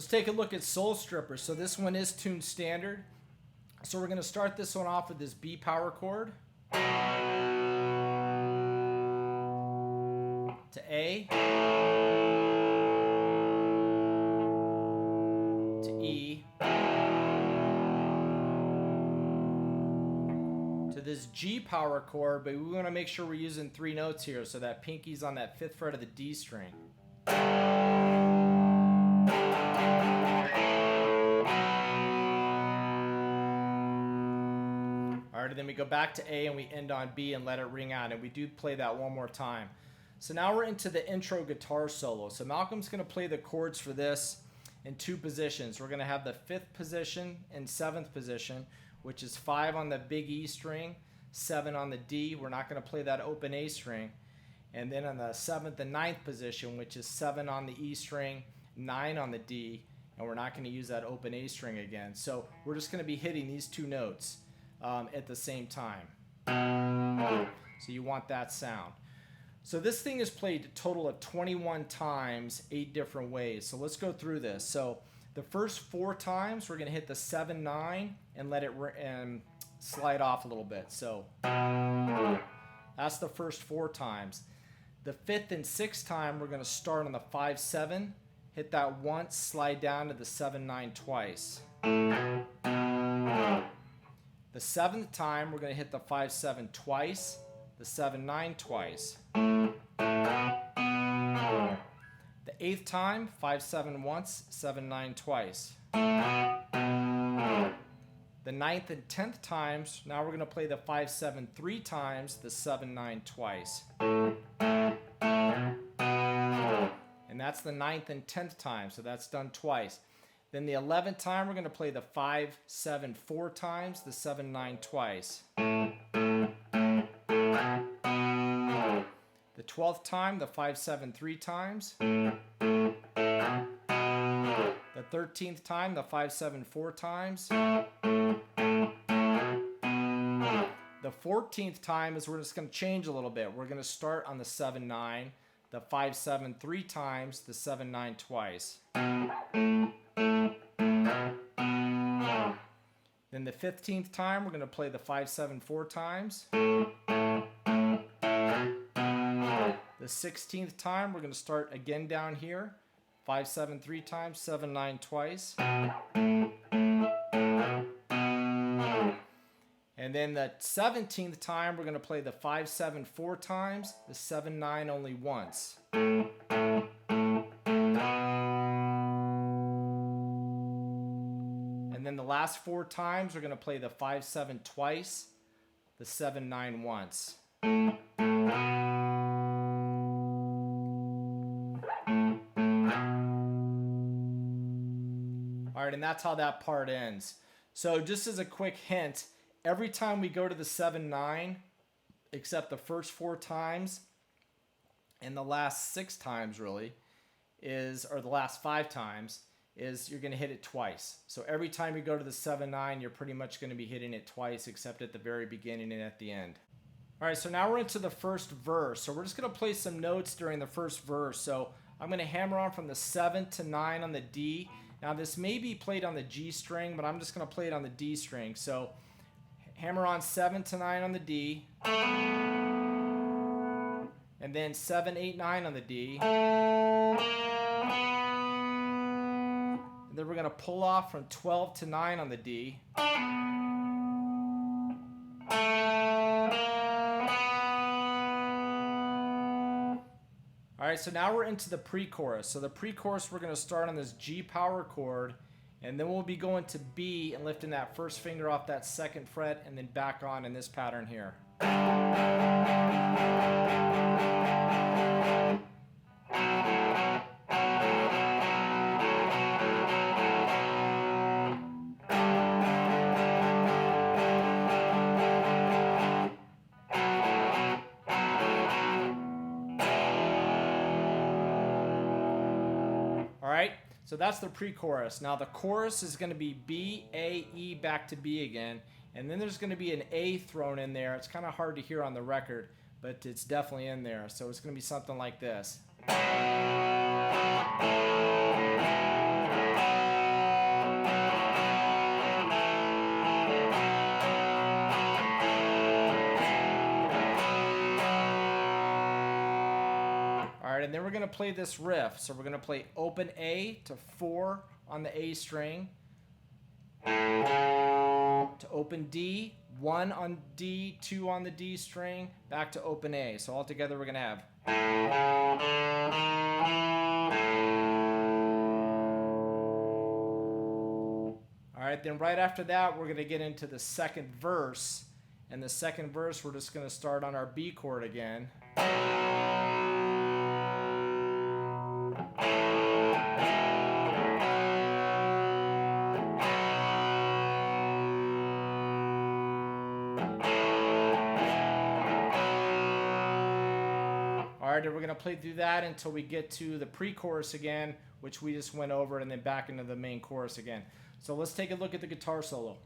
take a look at Soul Stripper. So this one is tuned standard. So we're going to start this one off with this B power chord to A to E to this G power chord, but we want to make sure we're using 3 notes here, so that pinky's on that 5th fret of the D string. Alright, then we go back to A and we end on B and let it ring out, and we do play that one more time. So now we're into the intro guitar solo. So Malcolm's going to play the chords for this in 2 positions. We're going to have the 5th position and 7th position, which is 5 on the big E string, 7 on the D. We're not going to play that open A string. And then on the 7th and 9th position, which is 7 on the E string, 9 on the D, and we're not going to use that open A string again. So we're just going to be hitting these 2 notes at the same time. So you want that sound. So this thing is played a total of 21 times, 8 different ways. So let's go through this. So the first 4 times, we're going to hit the 7-9 and let it slide off a little bit. So that's the first 4 times. The 5th and 6th time, we're going to start on the 5-7, hit that once, slide down to the 7-9 twice. The 7th time, we're going to hit the 5-7 twice, the 7-9 twice. The 8th time, 5-7 once, 7-9 twice. The 9th and 10th times, now we're going to play the 5-7 3 times, the 7-9 twice. And that's the 9th and 10th time, so that's done twice. Then the 11th time, we're going to play the 5-7 4 times, the 7-9 twice. The 12th time, the 5-7 3 times. The 13th time, the 5-7 4 times. The 14th time is we're just going to change a little bit. We're going to start on the 7-9, the 5-7 3 times, the 7-9 twice. Then the 15th time, we're going to play the 5-7 4 times. The 16th time, we're going to start again down here. 5-7 3 times, 7-9 twice. And then the 17th time, we're going to play the 5-7 4 times, the 7-9 only once. And then the last 4 times, we're going to play the 5-7 twice, the 7-9 once. All right, and that's how that part ends. So just as a quick hint, every time we go to the 7-9, except the first 4 times and the last 6 times really, or the last 5 times, is you're going to hit it twice. So every time you go to the 7-9, you're pretty much going to be hitting it twice, except at the very beginning and at the end. All right, so now we're into the first verse. So we're just going to play some notes during the first verse. So I'm going to hammer on from the 7 to 9 on the D. Now this may be played on the G string, but I'm just going to play it on the D string. So hammer on 7 to 9 on the D. And then 7, 8, 9 on the D. And then we're going to pull off from 12 to 9 on the D. Alright, so now we're into the pre-chorus. So the pre-chorus, we're going to start on this G power chord, and then we'll be going to B and lifting that first finger off that 2nd fret and then back on in this pattern here. Alright, so that's the pre-chorus. Now the chorus is going to be B, A, E, back to B again. And then there's going to be an A thrown in there. It's kind of hard to hear on the record, but it's definitely in there. So it's going to be something like this. right, and then we're going to play this riff. So we're going to play open A to 4 on the A string, to open D, 1 on D, 2 on the D string, back to open A. So all together we're going to have. All right, then right after that, we're going to get into the second verse. And the second verse, we're just going to start on our B chord again. All right, and we're going to play through that until we get to the pre-chorus again, which we just went over, and then back into the main chorus again. So let's take a look at the guitar solo.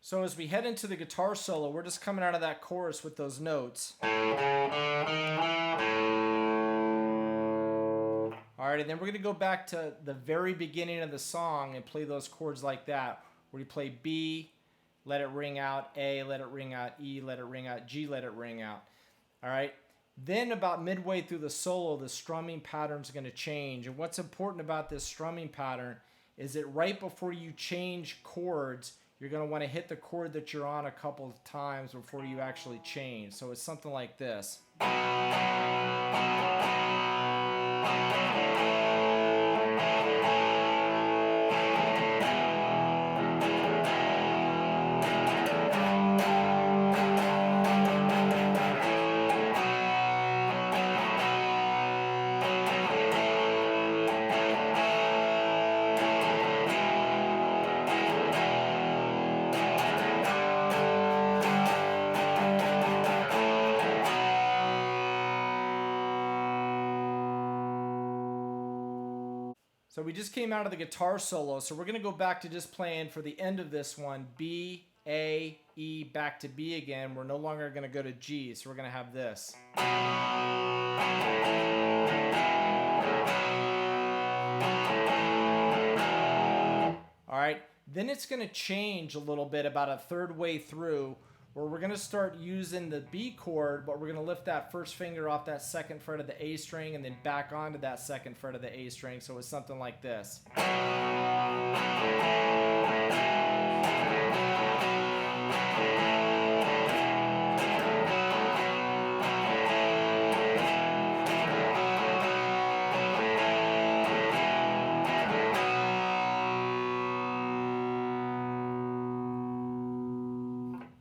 So as we head into the guitar solo, we're just coming out of that chorus with those notes. All right, and then we're going to go back to the very beginning of the song and play those chords like that, where you play B, let it ring out, A, let it ring out, E, let it ring out, G, let it ring out. All right, then about midway through the solo, the strumming pattern is going to change. And what's important about this strumming pattern is that right before you change chords, you're going to want to hit the chord that you're on a couple of times before you actually change. So it's something like this. So we just came out of the guitar solo, so we're going to go back to just playing for the end of this one, B, A, E, back to B again. We're no longer going to go to G, so we're going to have this. All right, Then it's going to change a little bit about a third way through, where we're going to start using the B chord, but we're going to lift that first finger off that second fret of the A string and then back onto that second fret of the A string. So it's something like this.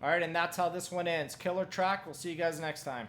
All right, and that's how this one ends. Killer track. We'll see you guys next time.